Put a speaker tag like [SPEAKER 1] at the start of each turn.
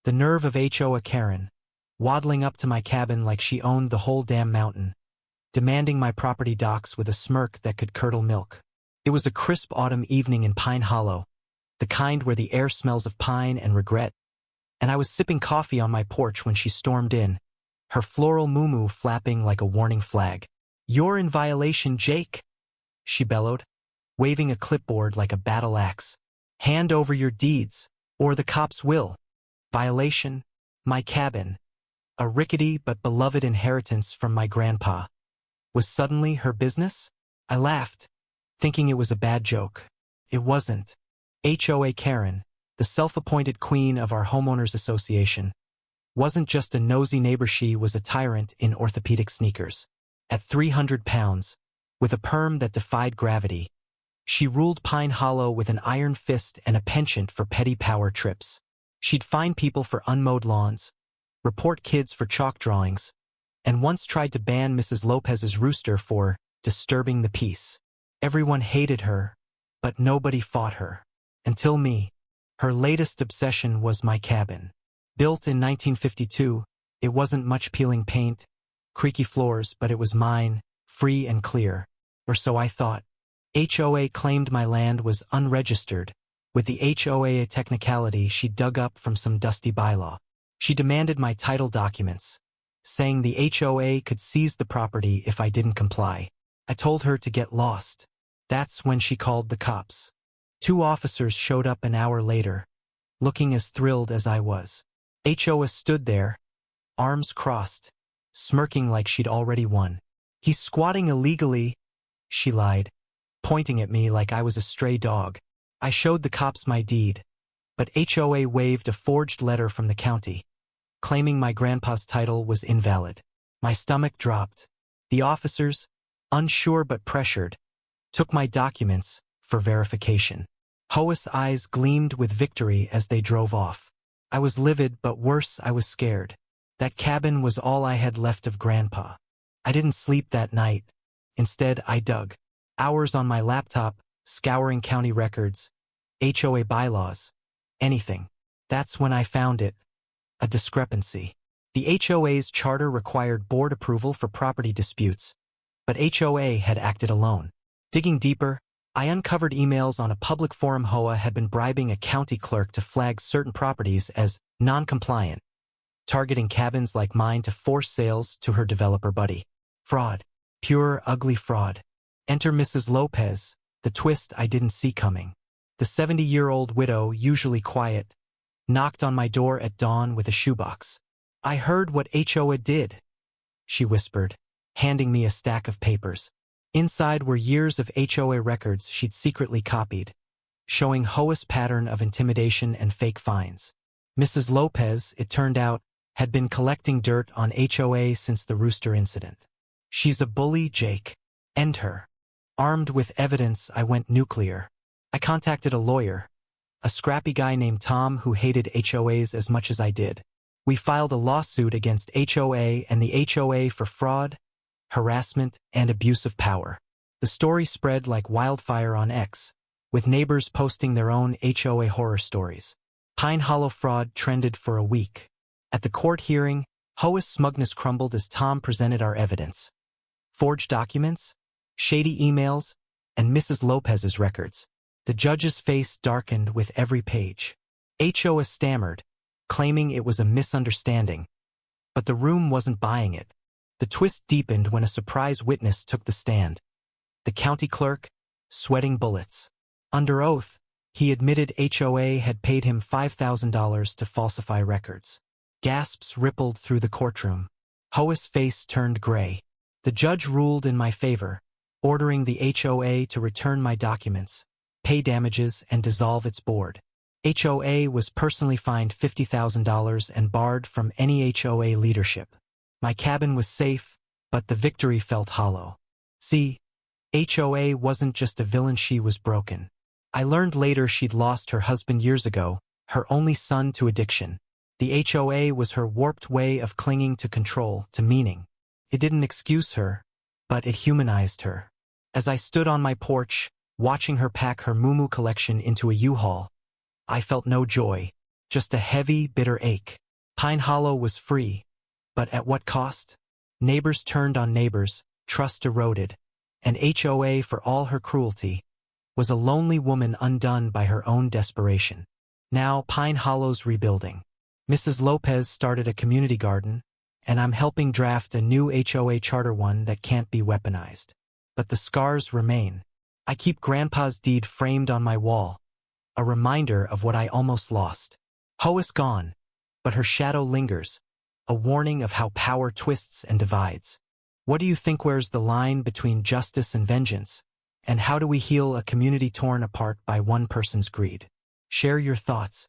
[SPEAKER 1] The nerve of HOA Karen, waddling up to my cabin like she owned the whole damn mountain, demanding my property docs with a smirk that could curdle milk. It was a crisp autumn evening in Pine Hollow, the kind where the air smells of pine and regret, and I was sipping coffee on my porch when she stormed in, her floral muumuu flapping like a warning flag. "You're in violation, Jake," she bellowed, waving a clipboard like a battle axe. "Hand over your deeds, or the cops will." Violation? My cabin, a rickety but beloved inheritance from my grandpa, was suddenly her business? I laughed, thinking it was a bad joke. It wasn't. HOA Karen, the self-appointed queen of our homeowners association, wasn't just a nosy neighbor. She was a tyrant in orthopedic sneakers. At 300 pounds, with a perm that defied gravity, she ruled Pine Hollow with an iron fist and a penchant for petty power trips. She'd fine people for unmowed lawns, report kids for chalk drawings, and once tried to ban Mrs. Lopez's rooster for disturbing the peace. Everyone hated her, but nobody fought her. Until me. Her latest obsession was my cabin. Built in 1952, it wasn't much peeling paint, creaky floors, but it was mine, free and clear. Or so I thought. HOA claimed my land was unregistered, with the HOA a technicality she dug up from some dusty bylaw. She demanded my title documents, saying the HOA could seize the property if I didn't comply. I told her to get lost. That's when she called the cops. 2 officers showed up an hour later, looking as thrilled as I was. HOA stood there, arms crossed, smirking like she'd already won. "He's squatting illegally," she lied, pointing at me like I was a stray dog. I showed the cops my deed, but HOA waved a forged letter from the county, claiming my grandpa's title was invalid. My stomach dropped. The officers, unsure but pressured, took my documents for verification. HOA's eyes gleamed with victory as they drove off. I was livid, but worse, I was scared. That cabin was all I had left of Grandpa. I didn't sleep that night. Instead, I dug hours on my laptop, scouring county records, HOA bylaws, anything. That's when I found it. A discrepancy. The HOA's charter required board approval for property disputes, but HOA had acted alone. Digging deeper, I uncovered emails on a public forum. HOA had been bribing a county clerk to flag certain properties as non-compliant, targeting cabins like mine to force sales to her developer buddy. Fraud. Pure, ugly fraud. Enter Mrs. Lopez, the twist I didn't see coming. The 70-year-old widow, usually quiet, knocked on my door at dawn with a shoebox. "I heard what HOA did," she whispered, handing me a stack of papers. Inside were years of HOA records she'd secretly copied, showing HOA's pattern of intimidation and fake fines. Mrs. Lopez, it turned out, had been collecting dirt on HOA since the rooster incident. "She's a bully, Jake. End her." Armed with evidence, I went nuclear. I contacted a lawyer, a scrappy guy named Tom who hated HOAs as much as I did. We filed a lawsuit against HOA and the HOA for fraud, harassment, and abuse of power. The story spread like wildfire on X, with neighbors posting their own HOA horror stories. Pine Hollow fraud trended for a week. At the court hearing, HOA's smugness crumbled as Tom presented our evidence. Forged documents, shady emails, and Mrs. Lopez's records. The judge's face darkened with every page. HOA stammered, claiming it was a misunderstanding, but the room wasn't buying it. The twist deepened when a surprise witness took the stand. The county clerk, sweating bullets. Under oath, he admitted HOA had paid him $5,000 to falsify records. Gasps rippled through the courtroom. HOA's face turned gray. The judge ruled in my favor, ordering the HOA to return my documents, pay damages, and dissolve its board. HOA was personally fined $50,000 and barred from any HOA leadership. My cabin was safe, but the victory felt hollow. See, HOA wasn't just a villain, she was broken. I learned later she'd lost her husband years ago, her only son to addiction. The HOA was her warped way of clinging to control, to meaning. It didn't excuse her, but it humanized her. As I stood on my porch, watching her pack her muumuu collection into a U-Haul, I felt no joy, just a heavy, bitter ache. Pine Hollow was free, but at what cost? Neighbors turned on neighbors, trust eroded, and HOA, for all her cruelty, was a lonely woman undone by her own desperation. Now Pine Hollow's rebuilding. Mrs. Lopez started a community garden, and I'm helping draft a new HOA charter, one that can't be weaponized. But the scars remain. I keep Grandpa's deed framed on my wall, a reminder of what I almost lost. HOA's gone, but her shadow lingers, a warning of how power twists and divides. What do you think? Where's the line between justice and vengeance? And how do we heal a community torn apart by one person's greed? Share your thoughts.